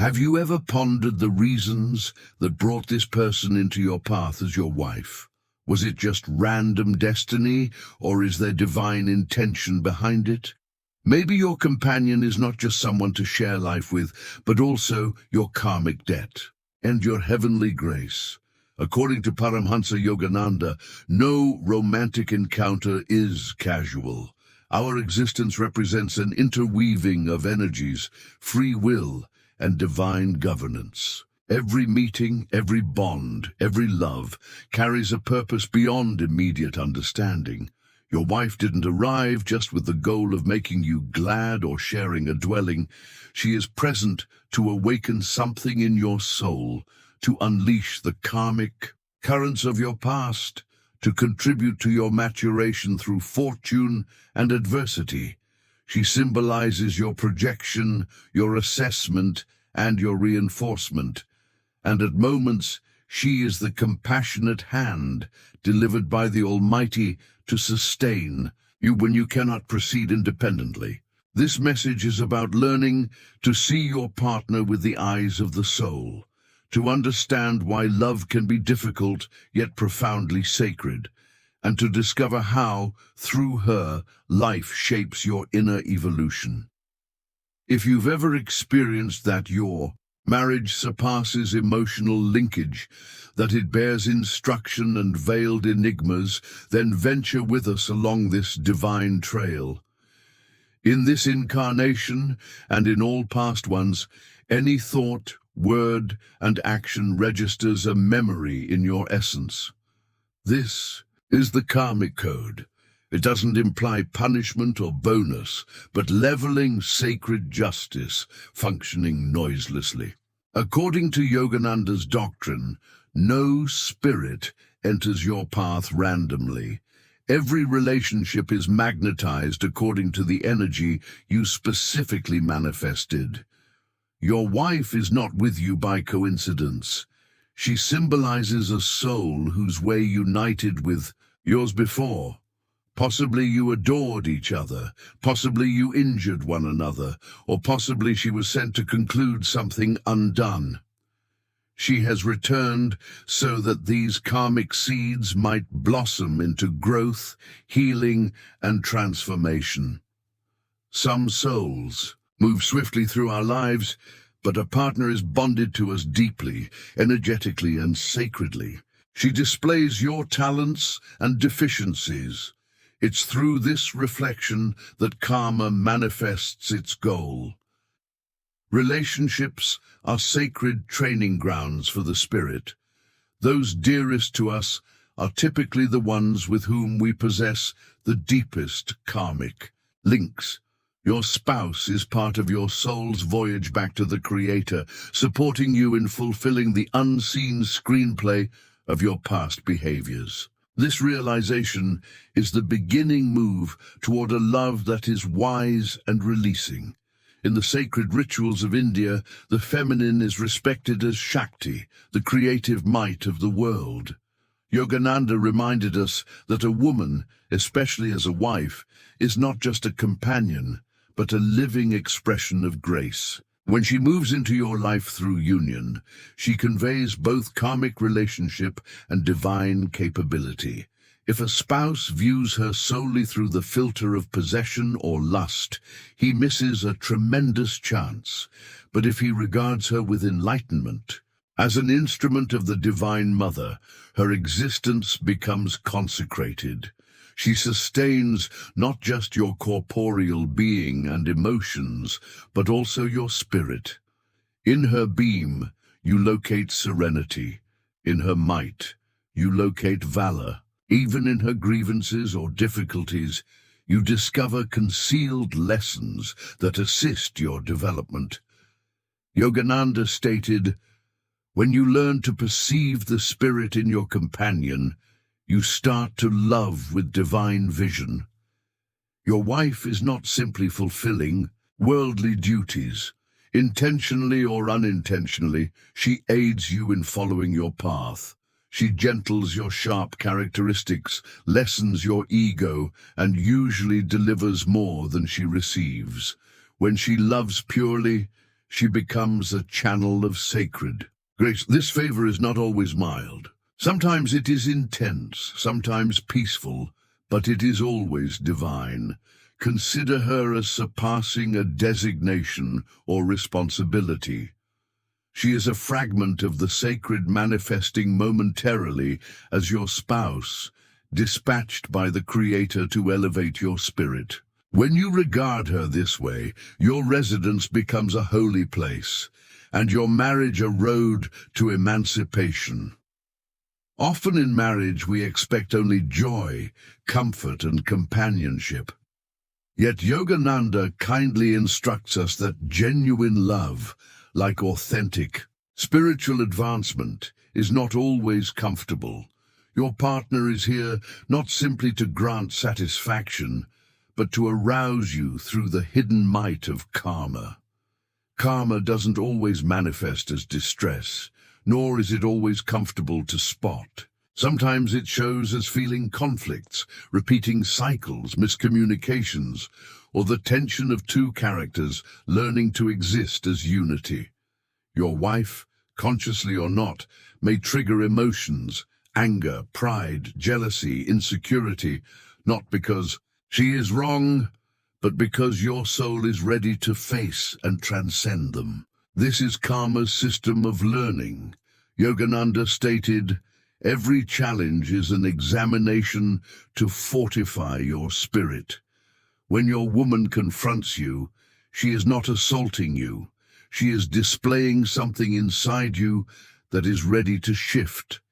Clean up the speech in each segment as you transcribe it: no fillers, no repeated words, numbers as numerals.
Have you ever pondered the reasons that brought this person into your path as your wife? Was it just random destiny, or is there divine intention behind it? Maybe your companion is not just someone to share life with, but also your karmic debt and your heavenly grace. According to Paramahansa Yogananda, no romantic encounter is casual. Our existence represents an interweaving of energies, free will, and divine governance. Every meeting, every bond, every love carries a purpose beyond immediate understanding. Your wife didn't arrive just with the goal of making you glad or sharing a dwelling. She is present to awaken something in your soul, to unleash the karmic currents of your past, to contribute to your maturation through fortune and adversity. She symbolizes your projection, your assessment, and your reinforcement. And at moments, she is the compassionate hand delivered by the Almighty to sustain you when you cannot proceed independently. This message is about learning to see your partner with the eyes of the soul, to understand why love can be difficult yet profoundly sacred, and to discover how, through her, life shapes your inner evolution. If you've ever experienced that your marriage surpasses emotional linkage, that it bears instruction and veiled enigmas, then venture with us along this divine trail. In this incarnation, and in all past ones, any thought, word, and action registers a memory in your essence. This is the karmic code. It doesn't imply punishment or bonus, but leveling sacred justice, functioning noiselessly. According to Yogananda's doctrine, no spirit enters your path randomly. Every relationship is magnetized according to the energy you specifically manifested. Your wife is not with you by coincidence. She symbolizes a soul whose way united with yours before. Possibly you adored each other, possibly you injured one another, or possibly she was sent to conclude something undone. She has returned so that these karmic seeds might blossom into growth, healing, and transformation. Some souls move swiftly through our lives, but a partner is bonded to us deeply, energetically, and sacredly. She displays your talents and deficiencies. It's through this reflection that karma manifests its goal. Relationships are sacred training grounds for the spirit. Those dearest to us are typically the ones with whom we possess the deepest karmic links. Your spouse is part of your soul's voyage back to the Creator, supporting you in fulfilling the unseen screenplay of your past behaviors. This realization is the beginning move toward a love that is wise and releasing. In the sacred rituals of India, the feminine is respected as Shakti, the creative might of the world. Yogananda reminded us that a woman, especially as a wife, is not just a companion, but a living expression of grace. When she moves into your life through union, she conveys both karmic relationship and divine capability. If a spouse views her solely through the filter of possession or lust, he misses a tremendous chance. But if he regards her with enlightenment, as an instrument of the Divine Mother, her existence becomes consecrated. She sustains not just your corporeal being and emotions, but also your spirit. In her beam, you locate serenity. In her might, you locate valor. Even in her grievances or difficulties, you discover concealed lessons that assist your development. Yogananda stated, "When you learn to perceive the spirit in your companion, you start to love with divine vision." Your wife is not simply fulfilling worldly duties. Intentionally or unintentionally, she aids you in following your path. She gentles your sharp characteristics, lessens your ego, and usually delivers more than she receives. When she loves purely, she becomes a channel of sacred grace. This favor is not always mild. Sometimes it is intense, sometimes peaceful, but it is always divine. Consider her as surpassing a designation or responsibility. She is a fragment of the sacred manifesting momentarily as your spouse, dispatched by the Creator to elevate your spirit. When you regard her this way, your residence becomes a holy place, and your marriage a road to emancipation. Often in marriage we expect only joy, comfort, and companionship. Yet Yogananda kindly instructs us that genuine love, like authentic, spiritual advancement, is not always comfortable. Your partner is here not simply to grant satisfaction, but to arouse you through the hidden might of karma. Karma doesn't always manifest as distress, nor is it always comfortable to spot. Sometimes it shows as feeling conflicts, repeating cycles, miscommunications, or the tension of two characters learning to exist as unity. Your wife, consciously or not, may trigger emotions, anger, pride, jealousy, insecurity, not because she is wrong, but because your soul is ready to face and transcend them. This is karma's system of learning. Yogananda stated, "Every challenge is an examination to fortify your spirit." When your woman confronts you, she is not assaulting you. She is displaying something inside you that is ready to shift.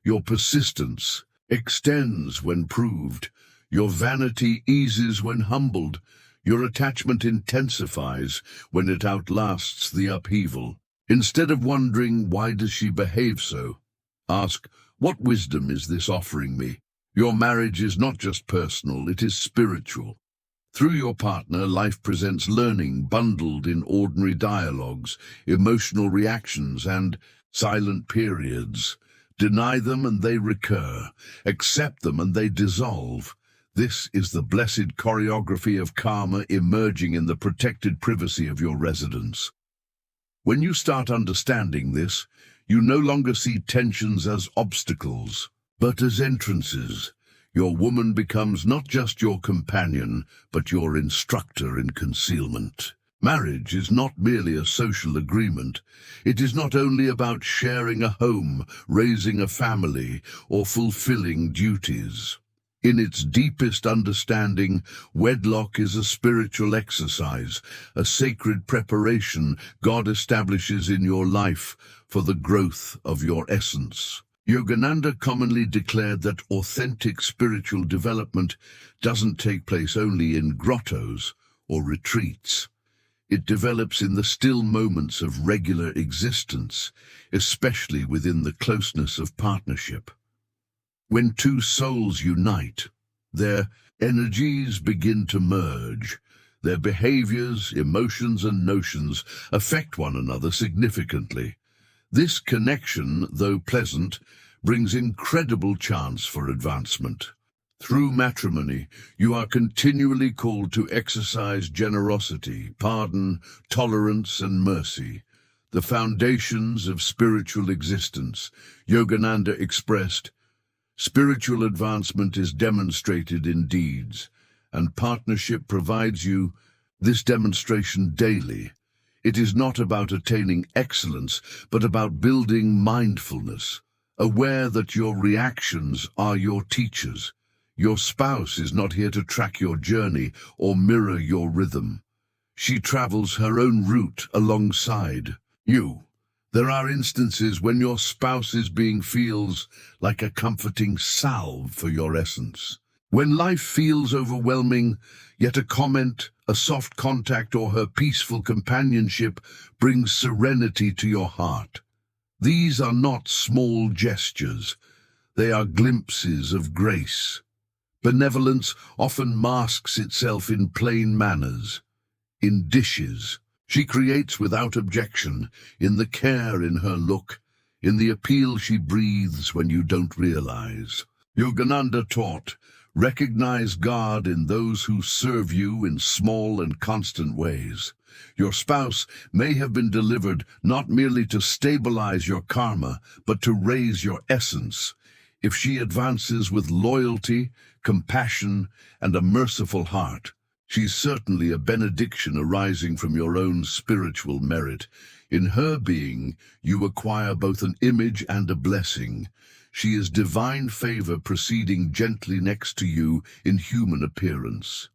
Your persistence extends when proved. Your vanity eases when humbled. Your attachment intensifies when it outlasts the upheaval. Instead of wondering, why does she behave so? Ask, what wisdom is this offering me? Your marriage is not just personal, it is spiritual. Through your partner, life presents learning bundled in ordinary dialogues, emotional reactions, and silent periods. Deny them and they recur. Accept them and they dissolve. This is the blessed choreography of karma emerging in the protected privacy of your residence. When you start understanding this, you no longer see tensions as obstacles, but as entrances. Your woman becomes not just your companion, but your instructor in concealment. Marriage is not merely a social agreement. It is not only about sharing a home, raising a family, or fulfilling duties. In its deepest understanding, wedlock is a spiritual exercise, a sacred preparation God establishes in your life for the growth of your essence. Yogananda commonly declared that authentic spiritual development doesn't take place only in grottos or retreats. It develops in the still moments of regular existence, especially within the closeness of partnership. When two souls unite, their energies begin to merge. Their behaviors, emotions, and notions affect one another significantly. This connection, though pleasant, brings incredible chance for advancement. Through matrimony, you are continually called to exercise generosity, pardon, tolerance, and mercy. The foundations of spiritual existence. Yogananda expressed, "Spiritual advancement is demonstrated in deeds, and partnership provides you this demonstration daily. It is not about attaining excellence, but about building mindfulness, aware that your reactions are your teachers. Your spouse is not here to track your journey or mirror your rhythm. She travels her own route alongside you. There are instances when your spouse's being feels like a comforting salve for your essence. When life feels overwhelming, yet a comment, a soft contact, or her peaceful companionship brings serenity to your heart. These are not small gestures. They are glimpses of grace. Benevolence often masks itself in plain manners, in dishes. She creates without objection, in the care in her look, in the appeal she breathes when you don't realize. Yogananda taught, recognize God in those who serve you in small and constant ways. Your spouse may have been delivered not merely to stabilize your karma, but to raise your essence. If she advances with loyalty, compassion, and a merciful heart, she's certainly a benediction arising from your own spiritual merit. In her being, you acquire both an image and a blessing. She is divine favor proceeding gently next to you in human appearance.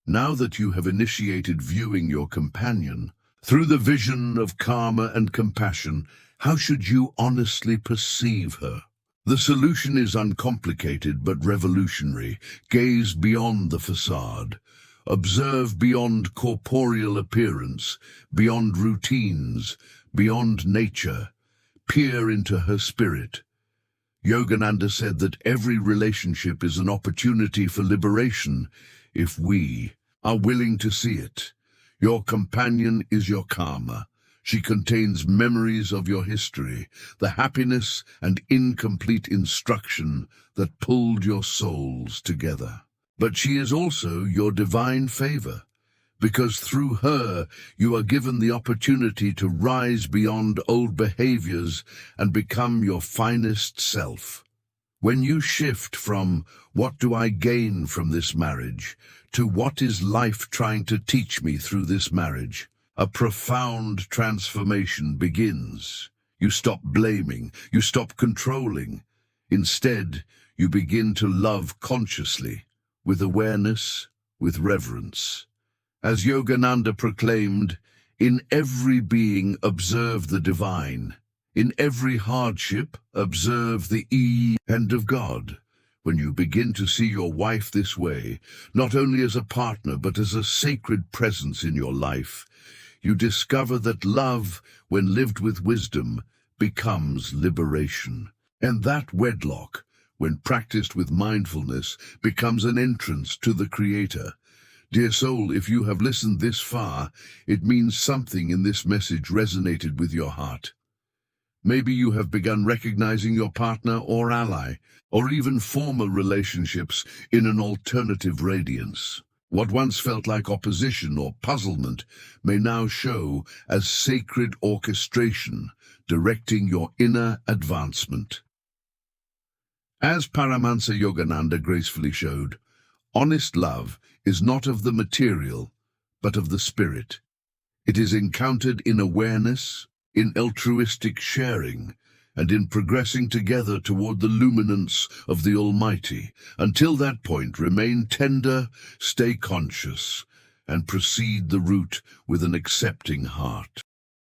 Now that you have initiated viewing your companion through the vision of karma and compassion, how should you honestly perceive her? The solution is uncomplicated but revolutionary. Gaze beyond the facade. Observe beyond corporeal appearance, beyond routines, beyond nature. Peer into her spirit. Yogananda said that every relationship is an opportunity for liberation if we are willing to see it. Your companion is your karma. She contains memories of your history, the happiness and incomplete instruction that pulled your souls together. But she is also your divine favor, because through her you are given the opportunity to rise beyond old behaviors and become your finest self. When you shift from "what do I gain from this marriage" to "what is life trying to teach me through this marriage," a profound transformation begins. You stop blaming, you stop controlling. Instead, you begin to love consciously, with awareness, with reverence. As Yogananda proclaimed, "In every being observe the divine. In every hardship observe the hand of God." When you begin to see your wife this way, not only as a partner but as a sacred presence in your life, you discover that love, when lived with wisdom, becomes liberation. And that wedlock, when practiced with mindfulness, becomes an entrance to the Creator. Dear soul, if you have listened this far, it means something in this message resonated with your heart. Maybe you have begun recognizing your partner or ally, or even former relationships in an alternative radiance. What once felt like opposition or puzzlement may now show as sacred orchestration, directing your inner advancement. As Paramahansa Yogananda gracefully showed, honest love is not of the material, but of the spirit. It is encountered in awareness, in altruistic sharing, and in progressing together toward the luminance of the Almighty. Until that point, remain tender, stay conscious, and proceed the route with an accepting heart.